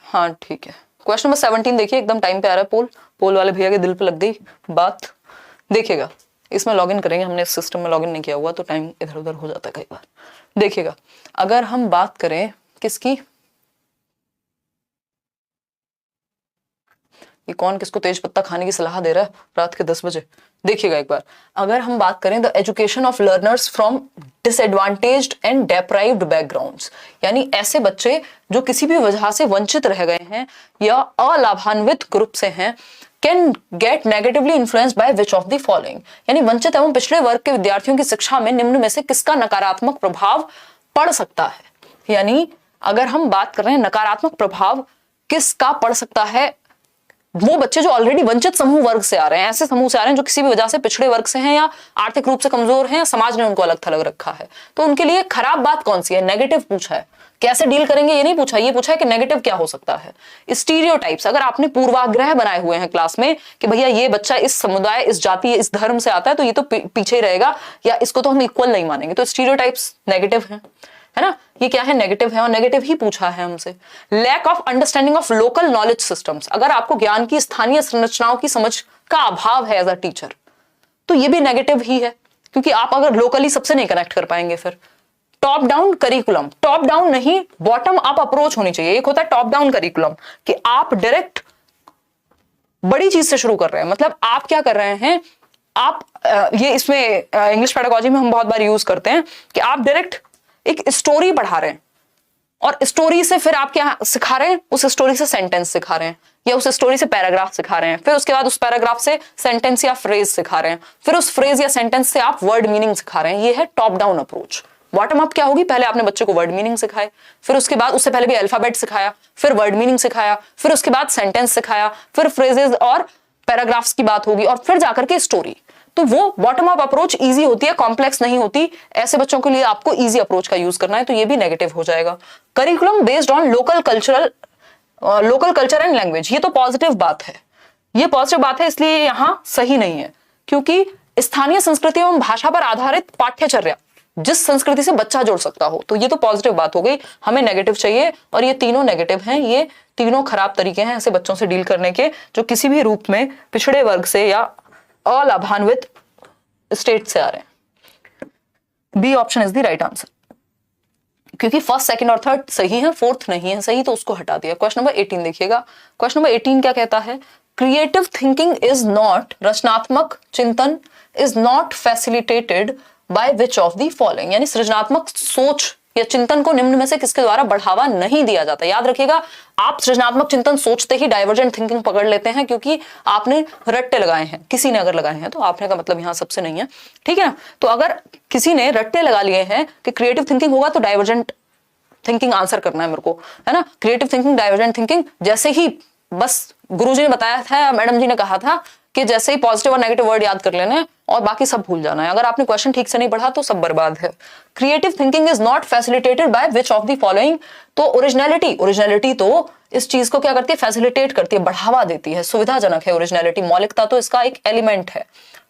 हाँ ठीक है। क्वेश्चन नंबर 17 देखिए, एकदम टाइम पे आ रहा है। पोल वाले भैया के दिल पे लग गई बात। देखिएगा, इसमें लॉगिन करेंगे, हमने इस सिस्टम में लॉगिन नहीं किया हुआ तो टाइम इधर उधर हो जाता है कई बार। देखिएगा, अगर हम बात करें किसकी, ये कौन किसको तेज पत्ता खाने की सलाह दे रहा है रात के 10 बजे। देखिएगा एक बार, अगर हम बात करें the education of learners from disadvantaged and deprived backgrounds, यानी ऐसे बच्चे जो किसी भी वजह से वंचित रह गए हैं या अलाभान्वित ग्रुप से हैं, can get negatively influenced by which of the following, यानी वंचित एवं पिछड़े वर्ग के विद्यार्थियों की शिक्षा में निम्न में से किसका नकारात्मक प्रभाव पड़ सकता है। यानी अगर हम बात कर रहे हैं नकारात्मक प्रभाव किसका पड़ सकता है, वो बच्चे जो ऑलरेडी वंचित समूह वर्ग से आ रहे हैं, ऐसे समूह से आ रहे हैं जो किसी भी वजह से पिछड़े वर्ग से हैं या आर्थिक रूप से कमजोर हैं या समाज ने उनको अलग थलग रखा है, तो उनके लिए खराब बात कौन सी है, नेगेटिव पूछा है। कैसे डील करेंगे ये नहीं पूछा, ये पूछा है कि नेगेटिव क्या हो सकता है। स्टीरियोटाइप्स, अगर आपने पूर्वाग्रह बनाए हुए हैं क्लास में कि भैया ये बच्चा इस समुदाय, इस जाति, इस धर्म से आता है तो ये तो पीछे ही रहेगा या इसको तो हम इक्वल नहीं मानेंगे, तो स्टीरियोटाइप्स नेगेटिव है ना, ये क्या है, नेगेटिव है और नेगेटिव ही पूछा है हमसे। Lack of understanding of local knowledge systems, अगर आपको ज्ञान की स्थानीय संरचनाओं की समझ का अभाव है एज अ टीचर तो ये भी नेगेटिव ही है, क्योंकि आप अगर लोकली सबसे नहीं कनेक्ट कर पाएंगे। फिर top down curriculum, top down नहीं बॉटम अप अप्रोच होनी चाहिए। एक होता है टॉप डाउन करिकुलम कि आप डायरेक्ट बड़ी चीज से शुरू कर रहे हैं, मतलब आप क्या कर रहे हैं, आप ये इसमें इंग्लिश पेडागोजी में हम बहुत बार यूज करते हैं कि आप डायरेक्ट एक स्टोरी पढ़ा रहे हैं और स्टोरी से फिर आप क्या सिखा रहे हैं, उस स्टोरी से सेंटेंस सिखा रहे हैं या उस स्टोरी से पैराग्राफ सिखा रहे हैं, फिर उसके बाद उस पैराग्राफ से सेंटेंस या फ्रेज सिखा रहे हैं, फिर उस फ्रेज या सेंटेंस से आप वर्ड मीनिंग सिखा रहे हैं। ये है top down approach. Bottom up क्या होगी, पहले आपने बच्चे को वर्ड मीनिंग सिखाए, फिर उसके बाद उससे पहले भी अल्फाबेट सिखाया, फिर वर्ड मीनिंग सिखाया, फिर उसके बाद सेंटेंस सिखाया, फिर फ्रेजेस और पैराग्राफ्स की बात होगी और फिर जाकर के स्टोरी। तो वो बॉटम अप अप्रोच इजी होती है, कॉम्प्लेक्स नहीं होती। ऐसे बच्चों के लिए आपको इजी अप्रोच का यूज करना है, तो ये भी नेगेटिव हो जाएगा। Curriculum based on local culture and language, ये तो पॉजिटिव बात है, ये पॉजिटिव बात है, इसलिए यहां सही नहीं है, क्योंकि स्थानीय संस्कृति एवं भाषा पर आधारित पाठ्यचर्या जिस संस्कृति से बच्चा जुड़ सकता हो, तो ये तो पॉजिटिव बात हो गई। हमें नेगेटिव चाहिए और ये तीनों नेगेटिव हैं, ये तीनों खराब तरीके हैं ऐसे बच्चों से डील करने के जो किसी भी रूप में पिछड़े वर्ग से या अलाभान्वित स्टेट से आ रहे हैं। B option is the right answer, क्योंकि फर्स्ट, सेकंड और थर्ड सही है, फोर्थ नहीं है सही, तो उसको हटा दिया। क्वेश्चन नंबर 18 देखिएगा। क्वेश्चन नंबर 18 क्या कहता है, क्रिएटिव थिंकिंग इज नॉट, रचनात्मक चिंतन is not facilitated by which of the following, यानी सृजनात्मक सोच या चिंतन को निम्न में से किसके द्वारा बढ़ावा नहीं दिया जाता। याद रखिएगा, आप सृजनात्मक चिंतन सोचते ही डाइवर्जेंट थिंकिंग पकड़ लेते हैं, क्योंकि आपने रट्टे लगाए हैं, किसी ने अगर लगाए हैं तो आपने का मतलब यहां सबसे नहीं है, ठीक है ना। तो अगर किसी ने रट्टे लगा लिए हैं कि क्रिएटिव थिंकिंग होगा तो डाइवर्जेंट थिंकिंग आंसर करना है मेरे को, है ना। क्रिएटिव थिंकिंग, डाइवर्जेंट थिंकिंग, जैसे ही बस गुरुजी ने बताया था, मैडम जी ने कहा था कि जैसे ही पॉजिटिव और नेगेटिव वर्ड याद कर लेना है और बाकी सब भूल जाना है। अगर आपने क्वेश्चन ठीक से नहीं पढ़ा तो सब बर्बाद है। Creative thinking is not facilitated by which of the following, तो ओरिजिनलिटी तो इस चीज को क्या करती है, फैसिलिटेट करती है, बढ़ावा देती है, सुविधाजनक है ओरिजिनलिटी, मौलिकता तो इसका एक एलिमेंट है।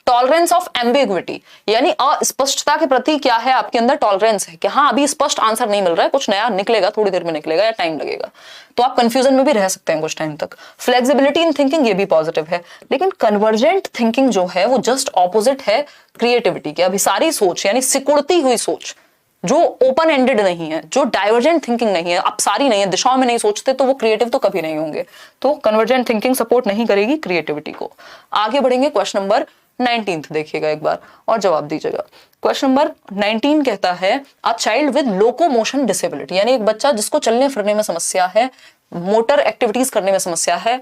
टॉलरेंस ऑफ एम्बिग्विटी, यानी अस्पष्टता के प्रति क्या है आपके अंदर, टॉलरेंस है कि हाँ अभी स्पष्ट आंसर नहीं मिल रहा है, कुछ नया निकलेगा, थोड़ी देर में निकलेगा या टाइम लगेगा, तो आप कंफ्यूजन में भी रह सकते हैं कुछ टाइम तक। फ्लेक्सिबिलिटी इन थिंकिंग, ये भी पॉजिटिव है। लेकिन कन्वर्जेंट थिंकिंग जो है वो जस्ट ऑपोजिट है क्रिएटिविटी के। अभिसारी सोच यानी सिकुड़ती हुई सोच, जो ओपन एंडेड नहीं है, जो डाइवर्जेंट थिंकिंग नहीं है, अपसारी नहीं है, दिशाओं में नहीं सोचते, तो वो क्रिएटिव तो कभी नहीं होंगे। तो कन्वर्जेंट थिंकिंग सपोर्ट नहीं करेगी क्रिएटिविटी को। आगे बढ़ेंगे, क्वेश्चन नंबर 19 देखिएगा एक बार और जवाब दीजिएगा। क्वेश्चन नंबर 19 कहता है a child with locomotion disability, यानी एक बच्चा जिसको चलने फिरने में समस्या है, मोटर एक्टिविटीज करने में समस्या है,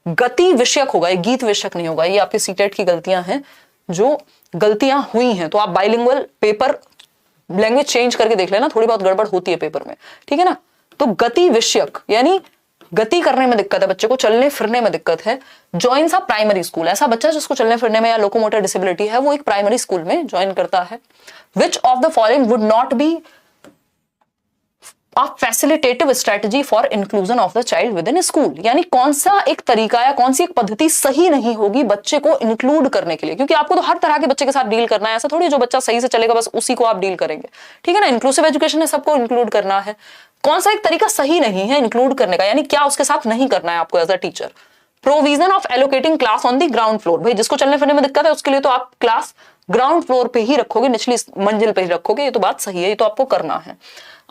गति विषयक होगा, ये गीत विषयक नहीं होगा। ये आपके सीटेट की गलतियां हैं, जो गलतियां हुई हैं, तो आप बाइलिंगुअल पेपर लैंग्वेज चेंज करके देख लेना, थोड़ी बहुत गड़बड़ होती है पेपर में, ठीक है ना। तो गति विषयक यानी गति करने में दिक्कत है बच्चे को, चलने फिरने में दिक्कत है। ज्वाइंस अ प्राइमरी स्कूल, ऐसा बच्चा जिसको चलने फिरने में या लोकोमोटर डिसेबिलिटी है, वो एक प्राइमरी स्कूल में ज्वाइन करता है। Which of the following would not be facilitative strategy for inclusion of the child with in school, यानी कौन सा एक तरीका या कौन सी एक पद्धति सही नहीं होगी बच्चे को इंक्लूड करने के लिए, क्योंकि आपको तो हर तरह के बच्चे के साथ डील करना है, ऐसा थोड़ी जो बच्चा सही से चलेगा बस उसी को आप डील करेंगे, ठीक है ना। इंक्लूसिव एजुकेशन है, सबको इंक्लूड करना है। कौन सा एक तरीका सही नहीं है इंक्लूड करने का, यानी क्या उसके साथ नहीं करना है आपको as a teacher. Provision of allocating class on the ground floor, भाई जिसको चलने फिरने में दिक्कत है उसके लिए तो आप क्लास ग्राउंड फ्लोर पे ही रखोगे, निचली मंजिल पे ही रखोगे, ये तो बात सही है, ये तो आपको करना है।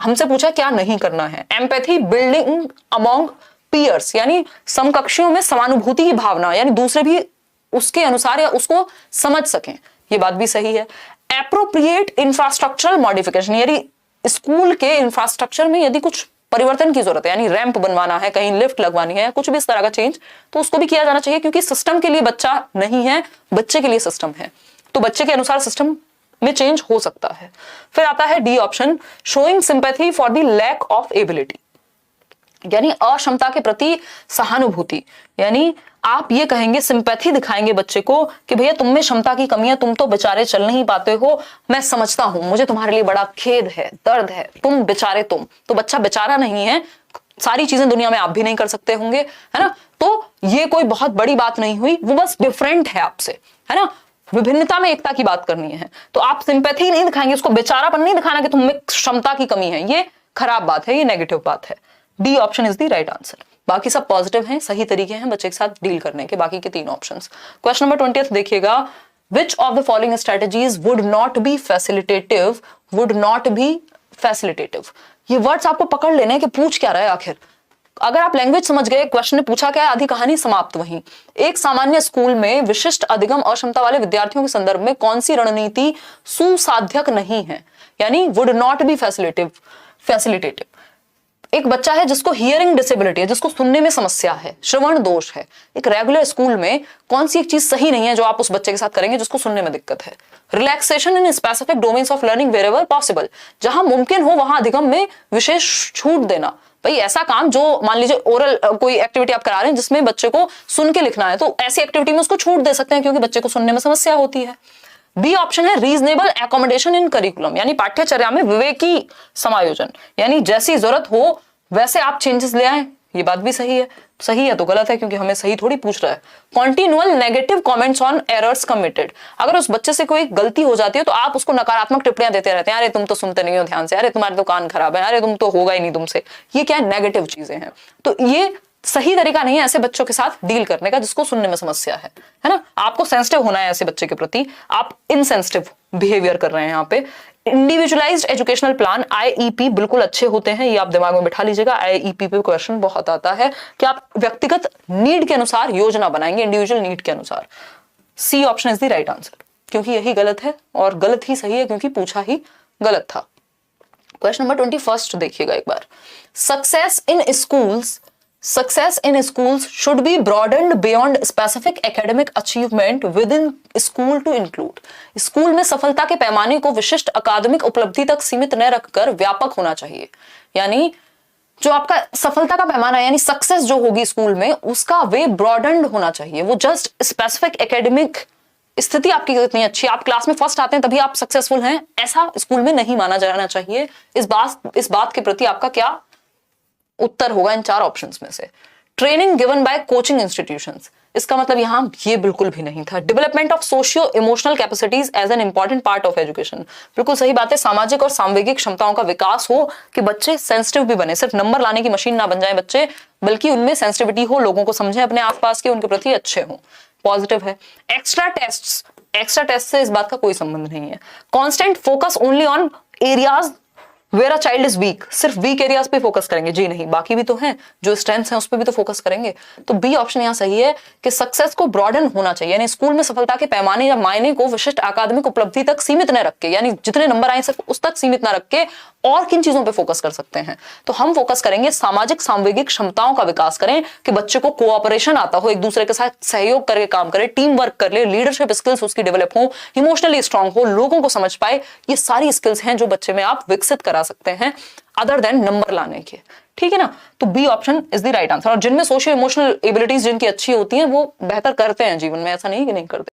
हमसे पूछा क्या नहीं करना है, एम्पैथी बिल्डिंग अमॉन्ग पीयर्स, यानी समकक्षियों में समानुभूति की भावना, यानी दूसरे भी उसके अनुसार या उसको समझ सकें, ये बात भी सही है। एप्रोप्रिएट इंफ्रास्ट्रक्चरल मॉडिफिकेशन, यानी स्कूल के इंफ्रास्ट्रक्चर में यदि कुछ परिवर्तन की जरूरत है, यानी रैंप बनवाना है, कहीं लिफ्ट लगवानी है, कुछ भी इस तरह का चेंज, तो उसको भी किया जाना चाहिए, क्योंकि सिस्टम के लिए बच्चा नहीं है, बच्चे के लिए सिस्टम है, तो बच्चे के अनुसार सिस्टम में चेंज हो सकता है। फिर आता है D option, showing sympathy for the lack of ability, यानी अक्षमता के प्रति सहानुभूति, यानी आप ये कहेंगे, सिंपैथी दिखाएंगे बच्चे को कि भैया तुम में क्षमता की कमी है, तुम तो बेचारे चल नहीं पाते हो, मैं समझता हूं, मुझे तुम्हारे लिए बड़ा खेद है, दर्द है, तुम बेचारे, तुम तो बच्चा बेचारा नहीं है, सारी चीजें दुनिया में आप भी नहीं कर सकते होंगे, है ना। तो ये कोई बहुत बड़ी बात नहीं हुई, वो बस डिफरेंट है आपसे, है ना, विभिन्नता में एकता की बात करनी है, तो आप सिंपैथी नहीं दिखाएंगे, उसको बेचारापन नहीं दिखाना कि तुम में क्षमता की कमी है, ये खराब बात है, ये नेगेटिव बात है। D option is the right answer. बाकी सब पॉजिटिव हैं, सही तरीके हैं बच्चे के साथ डील करने के, बाकी के तीन ऑप्शंस। क्वेश्चन नंबर 20 देखिएगा, which of the following strategies would not be facilitative, would not be facilitative. ये वर्ड्स आपको पकड़ लेने के पूछ क्या रहा है आखिर। अगर आप लैंग्वेज समझ गए, क्वेश्चन ने पूछा क्या है, आधी कहानी समाप्त वहीं। एक सामान्य स्कूल में विशिष्ट अधिगम अक्षमता वाले विद्यार्थियों के संदर्भ में कौन सी रणनीति सुसाध्यक नहीं है, यानी वुड नॉट बी फैसिलिटेटिव। एक बच्चा है जिसको हियरिंग डिसेबिलिटी है, जिसको सुनने में समस्या है, श्रवण दोष है, एक रेगुलर स्कूल में कौन सी एक चीज सही नहीं है जो आप उस बच्चे के साथ करेंगे जिसको सुनने में दिक्कत है। Relaxation in specific domains of learning wherever possible, जहां मुमकिन हो वहां अधिगम में विशेष छूट देना। भाई ऐसा काम जो मान लीजिए ओरल कोई एक्टिविटी आप करा रहे हैं जिसमें बच्चे को सुन के लिखना है, तो ऐसी एक्टिविटी में उसको छूट दे सकते हैं क्योंकि बच्चे को सुनने में समस्या होती है। बी ऑप्शन है रीजनेबल एकोमोडेशन इन करिकुलम, यानी पाठ्यचर्या में विवेकी समायोजन, यानी जैसी जरूरत हो वैसे आप चेंजेस ले आए, ये बात भी सही है। सही है तो गलत है क्योंकि हमें सही थोड़ी पूछ रहा है। Continual negative comments on errors committed, अगर उस बच्चे से कोई गलती हो जाती है तो आप उसको नकारात्मक टिप्पणियां देते रहते हैं, अरे तुम तो सुनते नहीं हो ध्यान से, अरे तुम्हारे तो कान खराब है, अरे तुम तो होगा ही नहीं तुमसे, ये क्या है, नेगेटिव चीजें हैं। तो ये सही तरीका नहीं है ऐसे बच्चों के साथ डील करने का जिसको सुनने में समस्या है ना। आपको सेंसिटिव होना है ऐसे बच्चे के प्रति, आप इनसेंसिटिव बिहेवियर कर रहे हैं यहाँ पे। इंडिविजुअलाइज्ड एजुकेशनल प्लान आईईपी बिल्कुल अच्छे होते हैं, ये आप दिमाग में बिठा लीजिएगा। आईईपी पे क्वेश्चन बहुत आता है कि आप व्यक्तिगत नीड के अनुसार योजना बनाएंगे, इंडिविजुअल नीड के अनुसार। C option is the right answer, क्योंकि यही गलत है और गलत ही सही है क्योंकि पूछा ही गलत था। क्वेश्चन नंबर 21 देखिएगा एक बार, Success in schools should be broadened beyond specific academic achievement within school to include। School में सफलता के पैमाने को विशिष्ट अकादमिक उपलब्धि तक सीमित न रखकर व्यापक होना चाहिए, यानी जो आपका सफलता का पैमाना है यानी सक्सेस जो होगी स्कूल में उसका वे ब्रॉडन्ड होना चाहिए। वो जस्ट स्पेसिफिक एकेडमिक स्थिति आपकी कितनी अच्छी, आप क्लास में फर्स्ट आते हैं तभी आप सक्सेसफुल हैं, ऐसा स्कूल में नहीं माना जाना चाहिए। इस बात के प्रति आपका क्या उत्तर होगा इन चार ऑप्शंस में से। Training given by coaching institutions, इसका मतलब यहां ये बिल्कुल भी नहीं था। Development of socio emotional capacities as an important part of education, बिल्कुल सही बात है। सामाजिक और सांवेगिक क्षमताओं का विकास हो कि बच्चे सेंसिटिव भी बने, सिर्फ नंबर लाने की मशीन ना बन जाए बच्चे, बल्कि उनमें सेंसिटिविटी हो, लोगों को समझें अपने आसपास के, उनके प्रति अच्छे हों, पॉजिटिव है। एक्स्ट्रा टेस्ट से इस बात का कोई संबंध नहीं है। Constant focus only on areas where a child is weak, सिर्फ वीक एरियाज पे फोकस करेंगे, जी नहीं, बाकी भी तो हैं जो स्ट्रेंथ्स हैं उस पर भी तो फोकस करेंगे। तो बी ऑप्शन यहाँ सही है कि सक्सेस को ब्रॉडन होना चाहिए, यानी स्कूल में सफलता के पैमाने या मायने को विशिष्ट अकादमिक उपलब्धि तक सीमित न रख के, यानी जितने नंबर आए सिर्फ उस तक सीमित न रख के और किन चीजों पे फोकस कर सकते हैं। तो हम फोकस करेंगे सामाजिक सांवेगिक क्षमताओं का विकास करें कि बच्चे को कोऑपरेशन आता हो, एक दूसरे के साथ सहयोग करके काम करे, टीम वर्क कर ले, लीडरशिप स्किल्स उसकी डेवलप हो, इमोशनली स्ट्रांग हो, लोगों को समझ पाए। ये सारी स्किल्स हैं जो बच्चे में आप विकसित करा सकते हैं अदर देन नंबर लाने के, ठीक है ना। तो B option is the right answer. और जिनमें सोशियो इमोशनल एबिलिटीज जिनकी अच्छी होती हैं वो बेहतर करते हैं जीवन में, ऐसा नहीं कि नहीं करते।